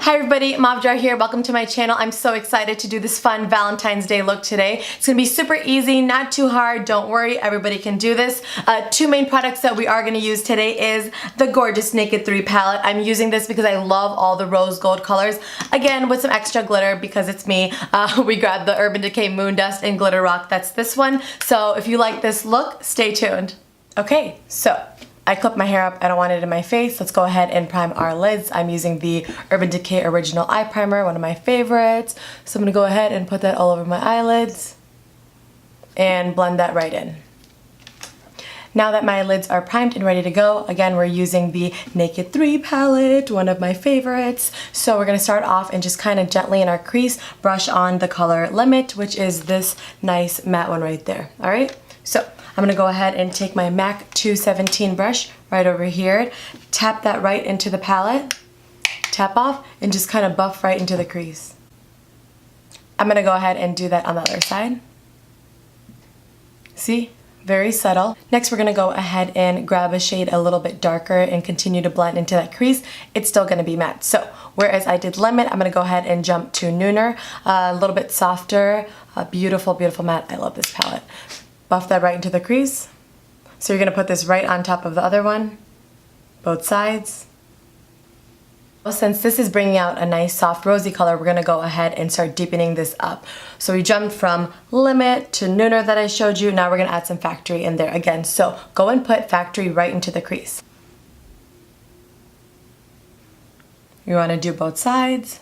Hi everybody, Mavdra here. Welcome to my channel. I'm so excited to do this fun Valentine's Day look today. It's gonna be super easy, not too hard. Don't worry, everybody can do this. Two main products that we are gonna use today is the gorgeous Naked 3 palette. I'm using this because I love all the rose gold colors. Again, with some extra glitter because it's me. We grabbed the Urban Decay Moon Dust in Glitter Rock. That's this one. So if you like this look, stay tuned. Okay, so I clipped my hair up, I don't want it in my face. Let's go ahead and prime our lids. I'm using the Urban Decay Original Eye Primer, one of my favorites. So I'm gonna go ahead and put that all over my eyelids and blend that right in. Now that my lids are primed and ready to go, again, we're using the Naked 3 palette, one of my favorites. So we're gonna start off and just kind of gently in our crease, brush on the color Limit, which is this nice matte one right there, all right? So I'm gonna go ahead and take my MAC 217 brush right over here, tap that right into the palette, tap off, and just kind of buff right into the crease. I'm gonna go ahead and do that on the other side. See? Very subtle. Next, we're gonna go ahead and grab a shade a little bit darker and continue to blend into that crease. It's still gonna be matte. So, whereas I did Limit, I'm gonna go ahead and jump to Nooner, a little bit softer, beautiful, beautiful matte. I love this palette. Buff that right into the crease. So you're gonna put this right on top of the other one, both sides. Well, since this is bringing out a nice soft rosy color, we're gonna go ahead and start deepening this up. So we jumped from Limit to Nooner that I showed you. Now we're gonna add some Factory in there again. So go and put Factory right into the crease. You wanna do both sides.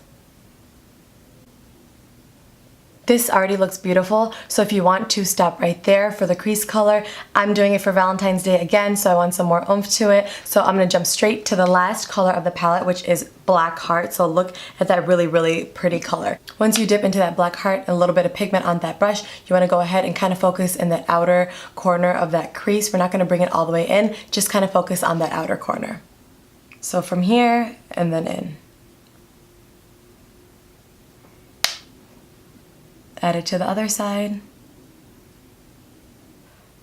This already looks beautiful, so if you want to stop right there for the crease color, I'm doing it for Valentine's Day again, so I want some more oomph to it. So I'm gonna jump straight to the last color of the palette, which is Black Heart. So look at that really, really pretty color. Once you dip into that Black Heart and a little bit of pigment on that brush, you wanna go ahead and kind of focus in that outer corner of that crease. We're not gonna bring it all the way in, just kind of focus on that outer corner. So from here and then in. Add it to the other side.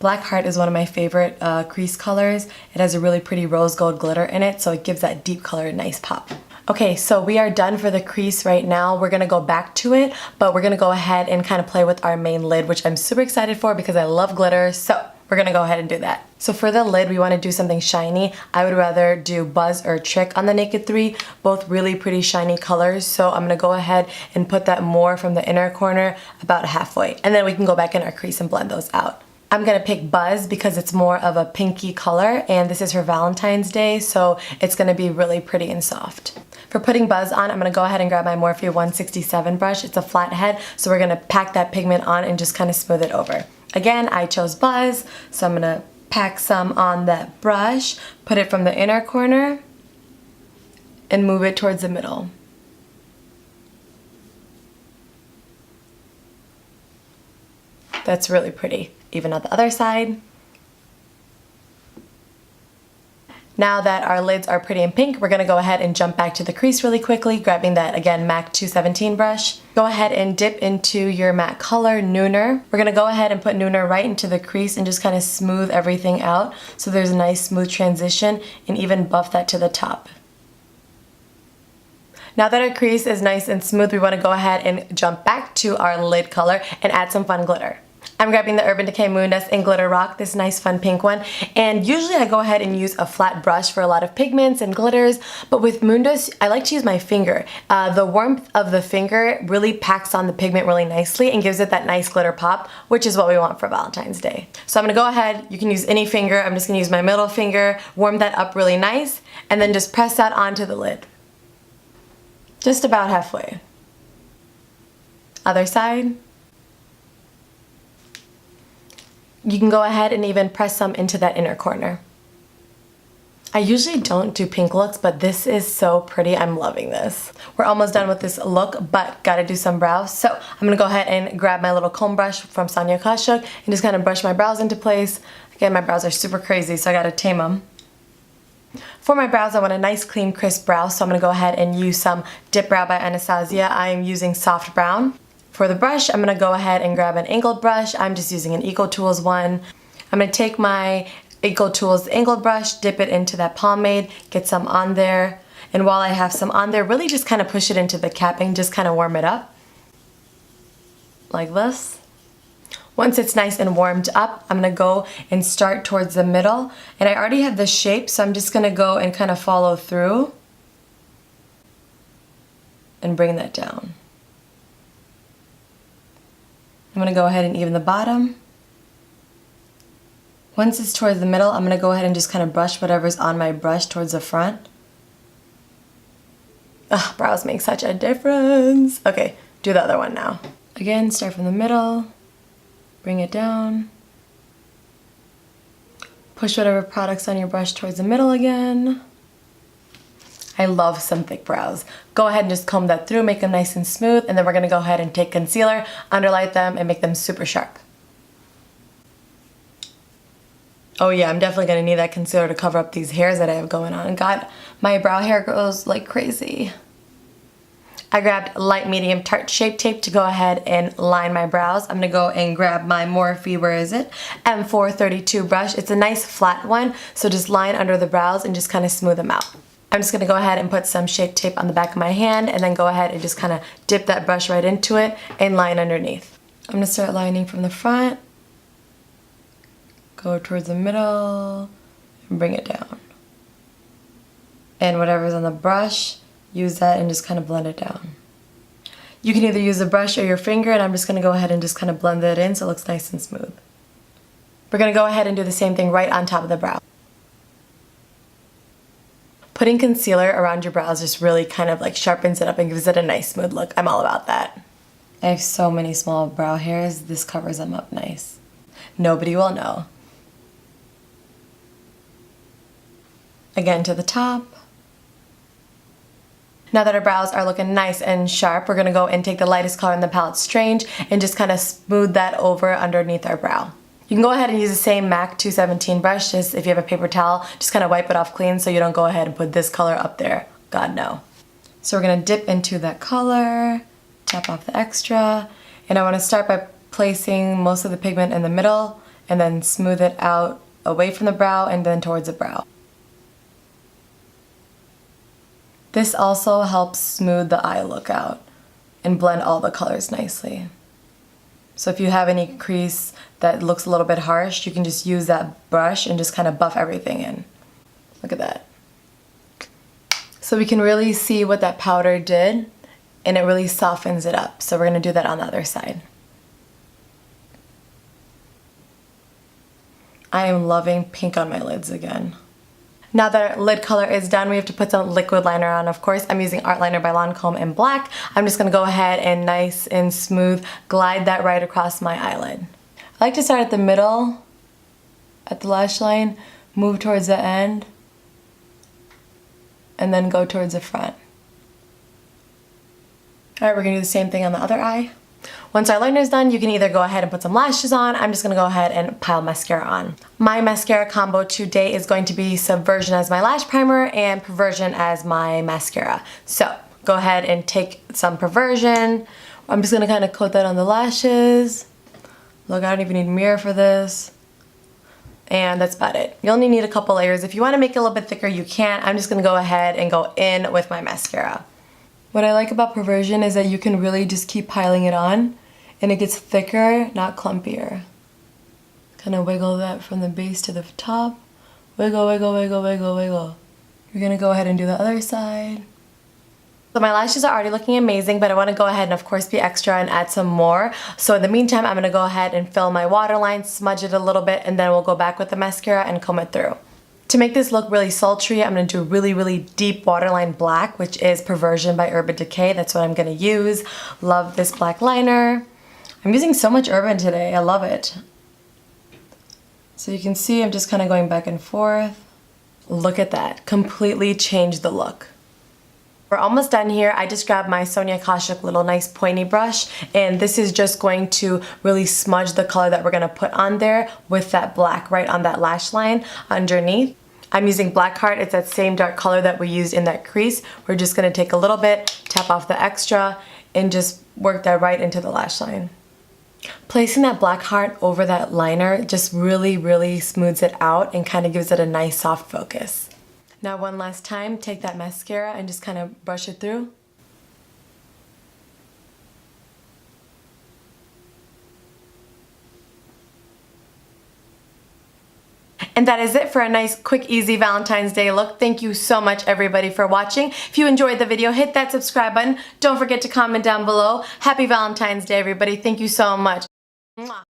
Black Heart is one of my favorite crease colors. It has a really pretty rose gold glitter in it, so it gives that deep color a nice pop. Okay, so we are done for the crease right now. We're gonna go back to it, but we're gonna go ahead and kind of play with our main lid, which I'm super excited for because I love glitter, so we're gonna go ahead and do that. So for the lid, we wanna do something shiny. I would rather do Buzz or Trick on the Naked 3, both really pretty shiny colors. So I'm gonna go ahead and put that more from the inner corner, about halfway. And then we can go back in our crease and blend those out. I'm gonna pick Buzz because it's more of a pinky color, and this is for Valentine's Day, so it's gonna be really pretty and soft. For putting Buzz on, I'm gonna go ahead and grab my Morphe 167 brush. It's a flat head, so we're gonna pack that pigment on and just kind of smooth it over. Again, I chose Buzz, so I'm gonna pack some on that brush, put it from the inner corner, and move it towards the middle. That's really pretty. Even on the other side. Now that our lids are pretty and pink, we're gonna go ahead and jump back to the crease really quickly, grabbing that, again, MAC 217 brush. Go ahead and dip into your matte color, Nooner. We're gonna go ahead and put Nooner right into the crease and just kind of smooth everything out so there's a nice smooth transition, and even buff that to the top. Now that our crease is nice and smooth, we wanna go ahead and jump back to our lid color and add some fun glitter. I'm grabbing the Urban Decay Moon Dust in Glitter Rock, this nice fun pink one, and usually I go ahead and use a flat brush for a lot of pigments and glitters, but with Moon Dust, I like to use my finger. The warmth of the finger really packs on the pigment really nicely and gives it that nice glitter pop, which is what we want for Valentine's Day. So I'm gonna go ahead, you can use any finger, I'm just gonna use my middle finger, warm that up really nice, and then just press that onto the lid. Just about halfway. Other side. You can go ahead and even press some into that inner corner. I usually don't do pink looks, but this is so pretty. I'm loving this. We're almost done with this look, but gotta do some brows. So I'm gonna go ahead and grab my little comb brush from Sonia Kashuk and just kind of brush my brows into place. Again, my brows are super crazy, so I gotta tame them. For my brows, I want a nice, clean, crisp brow, so I'm gonna go ahead and use some Dip Brow by Anastasia. I am using soft brown. For the brush, I'm gonna go ahead and grab an angled brush. I'm just using an Eco Tools one. I'm gonna take my Eco Tools angled brush, dip it into that pomade, get some on there, And while I have some on there, really just kind of push it into the cap and just kind of warm it up. Like this. Once it's nice and warmed up, I'm gonna go and start towards the middle. And I already have the shape, so I'm just gonna go and kind of follow through and bring that down. I'm gonna go ahead and even the bottom. Once it's towards the middle, I'm gonna go ahead and just kind of brush whatever's on my brush towards the front. Ugh, brows make such a difference. Okay, do the other one now. Again, start from the middle. Bring it down. Push whatever product's on your brush towards the middle again. I love some thick brows. Go ahead and just comb that through, make them nice and smooth, and then we're gonna go ahead and take concealer, underlight them, and make them super sharp. Oh yeah, I'm definitely gonna need that concealer to cover up these hairs that I have going on. God, my brow hair grows like crazy. I grabbed light medium Tarte Shape Tape to go ahead and line my brows. I'm gonna go and grab my Morphe, where is it? M432 brush. It's a nice flat one, so just line under the brows and just kind of smooth them out. I'm just gonna go ahead and put some Shape Tape on the back of my hand and then go ahead and just kind of dip that brush right into it and line underneath. I'm gonna start lining from the front, go towards the middle, and bring it down. And whatever's on the brush, use that and just kind of blend it down. You can either use a brush or your finger, and I'm just gonna go ahead and just kind of blend it in so it looks nice and smooth. We're gonna go ahead and do the same thing right on top of the brow. Putting concealer around your brows just really kind of like sharpens it up and gives it a nice smooth look. I'm all about that. I have so many small brow hairs, this covers them up nice. Nobody will know. Again to the top. Now that our brows are looking nice and sharp, we're gonna go and take the lightest color in the palette, Strange, and just kind of smooth that over underneath our brow. You can go ahead and use the same MAC 217 brush, just if you have a paper towel, just kind of wipe it off clean so you don't go ahead and put this color up there. God, no. So we're gonna dip into that color, tap off the extra, and I wanna start by placing most of the pigment in the middle and then smooth it out away from the brow and then towards the brow. This also helps smooth the eye look out and blend all the colors nicely. So if you have any crease that looks a little bit harsh, you can just use that brush and just kind of buff everything in. Look at that. So we can really see what that powder did, and it really softens it up. So we're gonna do that on the other side. I am loving pink on my lids again. Now that our lid color is done, we have to put some liquid liner on, of course. I'm using Art Liner by Lancome in black. I'm just gonna go ahead and nice and smooth glide that right across my eyelid. I like to start at the middle, at the lash line, move towards the end, and then go towards the front. All right, we're gonna do the same thing on the other eye. Once our liner is done, you can either go ahead and put some lashes on. I'm just gonna go ahead and pile mascara on. My mascara combo today is going to be Subversion as my lash primer and Perversion as my mascara. So go ahead and take some Perversion. I'm just gonna kind of coat that on the lashes. Look, I don't even need a mirror for this. And that's about it. You only need a couple layers. If you wanna make it a little bit thicker, you can. I'm just gonna go ahead and go in with my mascara. What I like about Perversion is that you can really just keep piling it on and it gets thicker, not clumpier. Kind of wiggle that from the base to the top. Wiggle, wiggle, wiggle, wiggle, wiggle. You're gonna go ahead and do the other side. So my lashes are already looking amazing, but I wanna go ahead and of course be extra and add some more. So in the meantime, I'm gonna go ahead and fill my waterline, smudge it a little bit, and then we'll go back with the mascara and comb it through. To make this look really sultry, I'm going to do a really, really deep waterline black, which is Perversion by Urban Decay. That's what I'm going to use. Love this black liner. I'm using so much Urban today. I love it. So you can see I'm just kind of going back and forth. Look at that. Completely changed the look. We're almost done here. I just grabbed my Sonia Kashuk little nice pointy brush, and this is just going to really smudge the color that we're gonna put on there with that black right on that lash line underneath. I'm using Blackheart. It's that same dark color that we used in that crease. We're just gonna take a little bit, tap off the extra, and just work that right into the lash line. Placing that Blackheart over that liner just really, really smooths it out and kind of gives it a nice soft focus. Now one last time, take that mascara and just kind of brush it through. And that is it for a nice, quick, easy Valentine's Day look. Thank you so much, everybody, for watching. If you enjoyed the video, hit that subscribe button. Don't forget to comment down below. Happy Valentine's Day, everybody. Thank you so much. Mwah.